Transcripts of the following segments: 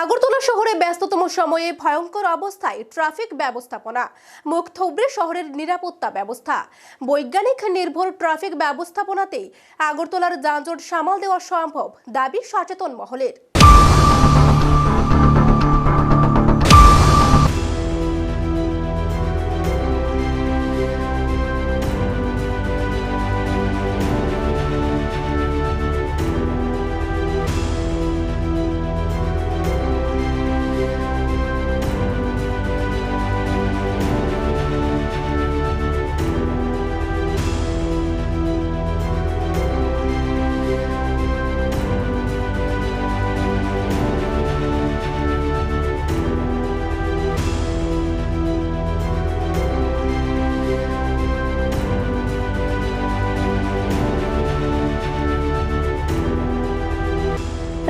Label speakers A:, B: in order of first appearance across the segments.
A: আগরতলা শহরে ব্যস্ততম সময়ে ভয়ঙ্কর অবস্থায় ট্রাফিক ব্যবস্থাপনা, মুখ থুবড়ে শহরের নিরাপত্তা ব্যবস্থা। বৈজ্ঞানিক নির্ভর ট্রাফিক ব্যবস্থাপনাতেই আগরতলার যানজট সামাল দেওয়া সম্ভব, দাবি সচেতন মহলের।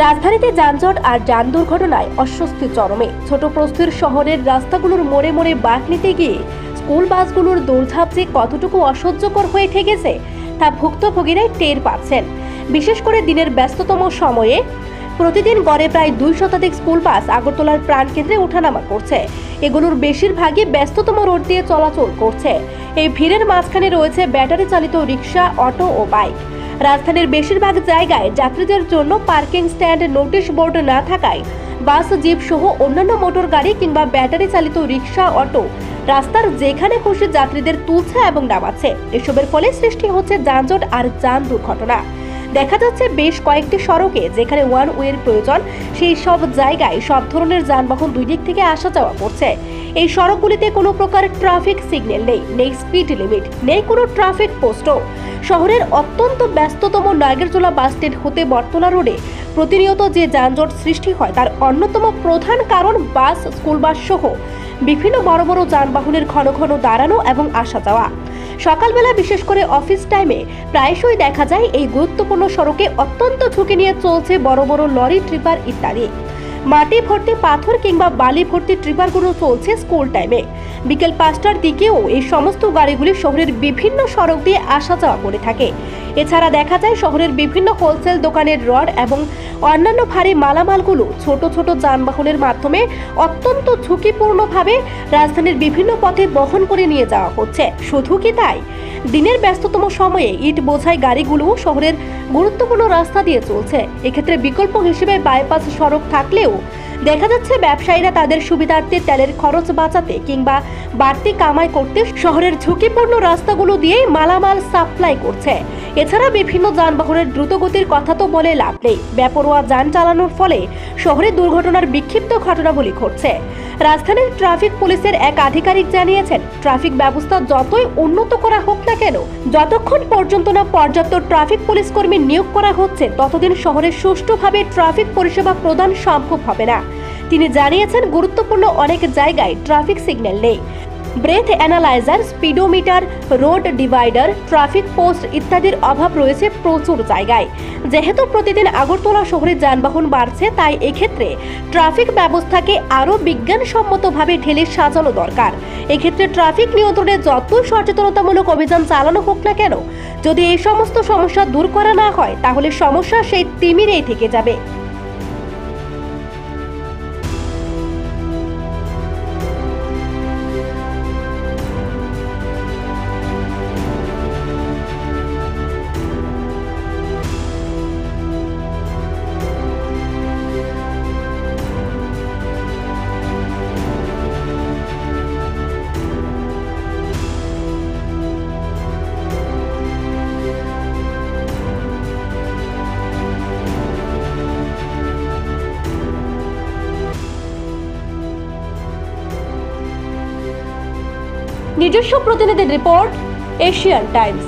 A: রাজধানীতে যানজট আর যান দুর্ঘটনায় অস্বস্তি চরমে। ছোট প্রস্থের শহরের রাস্তাগুলোর মোড়ে মোড়ে বাঁক নিতে গিয়ে স্কুল বাসগুলোর দৌড়ঝাঁপ যে কতটুকু অসহ্যকর হয়ে ঠেকেছে তা ভুক্তভোগীরাই টের পাচ্ছেন। বিশেষ করে দিনের ব্যস্ততম সময়ে প্রতিদিন গড়ে প্রায় 2 শতাধিক স্কুল বাস আগরতলার প্রাণকেন্দ্রে ওঠানামা করছে। এগুলোর বেশিরভাগই ব্যস্ততম রোড দিয়ে চলাচল করছে। এই ভিড়ের মাঝখানে রয়েছে ব্যাটারি চালিত রিক্সা, অটো ও বাইক। রাজধানীর বেশিরভাগ জায়গায় যাত্রীদের জন্য পার্কিং স্ট্যান্ড, নোটিশ বোর্ড না থাকায় বাস, জিপ সহ অন্যান্য মোটর গাড়ি কিংবা ব্যাটারি চালিত রিক্সা, অটো রাস্তার যেখানে খুশি যাত্রীদের তুলছে এবং নামাচ্ছে। এসবের ফলে সৃষ্টি হচ্ছে যানজট আর যান দুর্ঘটনা। দেখা যাচ্ছে বেশ কয়েকটি সড়কে যেখানে ওয়ান ওয়ের প্রয়োজন, সেই সব জায়গায় সব ধরনের যানবাহন দুই দিক থেকে আসা যাওয়া করছে। এই সড়কগুলিতে কোনো প্রকার ট্রাফিক সিগন্যাল নেই, নেই স্পিড লিমিট, নেই কোনো ট্রাফিক পোস্টও। শহরের অত্যন্ত ব্যস্ততম নাগেরজোলা বাস স্ট্যান্ড হতে বটতলা রোডে প্রতিনিয়ত যে যানজট সৃষ্টি হয় তার অন্যতম প্রধান কারণ বাস, স্কুল বাস সহ বিভিন্ন বড় বড় যানবাহনের ঘন ঘন দাঁড়ানো এবং আসা যাওয়া। সকালবেলা বিশেষ করে অফিস টাইমে প্রায়শই দেখা যায় এই গুরুত্বপূর্ণ সড়কে অত্যন্ত ঝুঁকি নিয়ে চলছে বড় বড় লরি, ট্রিপার ইত্যাদি। মাটি ভর্তি পাথর কিংবা বালি ভর্তি ট্রিপারগুলো চলছে স্কুল টাইমে। বিকেল 5টার দিকেও এই সমস্ত গাড়িগুলি শহরের বিভিন্ন সড়ক দিয়ে আসা যাওয়া করে থাকে। এছাড়া দেখা যায় শহরের বিভিন্ন হোলসেল দোকানের রড এবং অন্যান্য ভারী মালামালগুলো ছোট ছোট যানবাহনের মাধ্যমে অত্যন্ত ঝুঁকিপূর্ণভাবে রাজধানীর বিভিন্ন পথে বহন করে নিয়ে যাওয়া হচ্ছে। শুধু কি তাই, দিনের ব্যস্ততম সময়ে ইট বোঝাই গাড়িগুলো শহরের গুরুত্বপূর্ণ রাস্তা দিয়ে চলছে। এক্ষেত্রে বিকল্প হিসেবে বাইপাস সড়ক থাকলেও দেখা যাচ্ছে ব্যবসায়ীরা তাদের সুবিধার্থে তেলের খরচ বাঁচাতে কিংবা বাড়তি কামাই করতে শহরের ঝুঁকিপূর্ণ রাস্তাগুলো দিয়ে মালামাল সাপ্লাই করছে। এছাড়া বিভিন্ন যানবাহনের দ্রুতগতির কথা তো বলে লাভ নেই। বেপরোয়া যান চালানোর ফলে শহরে দুর্ঘটনার বিক্ষিপ্ত ঘটনাবলী ঘটছে। রাজধানীর ট্রাফিক পুলিশের এক আধিকারিক জানিয়েছেন, ট্রাফিক ব্যবস্থা যতই উন্নত করা হোক না কেন, যতক্ষণ পর্যন্ত না পর্যাপ্ত ট্রাফিক পুলিশ কর্মী নিয়োগ করা হচ্ছে ততদিন শহরে সুষ্ঠুভাবে ট্রাফিক পরিষেবা প্রদান সম্ভব হবে না। তিনি জানিয়েছেন, গুরুত্বপূর্ণ অনেক জায়গায় ট্রাফিক সিগন্যাল নেই, breath analyser, speedometer, road divider, traffic post ইত্যাদির অভাব রয়েছে প্রচুর জায়গায়। যেহেতু প্রতিদিন আগরতলা শহরে যানবাহন বাড়ছে, তাই এক্ষেত্রে ট্রাফিক ব্যবস্থাকে আরও বিজ্ঞানসম্মতভাবে ঢেলে সাজানো দরকার। এক্ষেত্রে ট্রাফিক নিয়ন্ত্রণে যতই সচেতনতামূলক অভিযান চালানো হোক না কেন, যদি এই সমস্ত সমস্যা দূর করা না হয় তাহলে সমস্যা সেই তিমিরেই থেকে যাবে। নিজস্ব প্রতিনিধির রিপোর্ট, এশিয়ান টাইমস।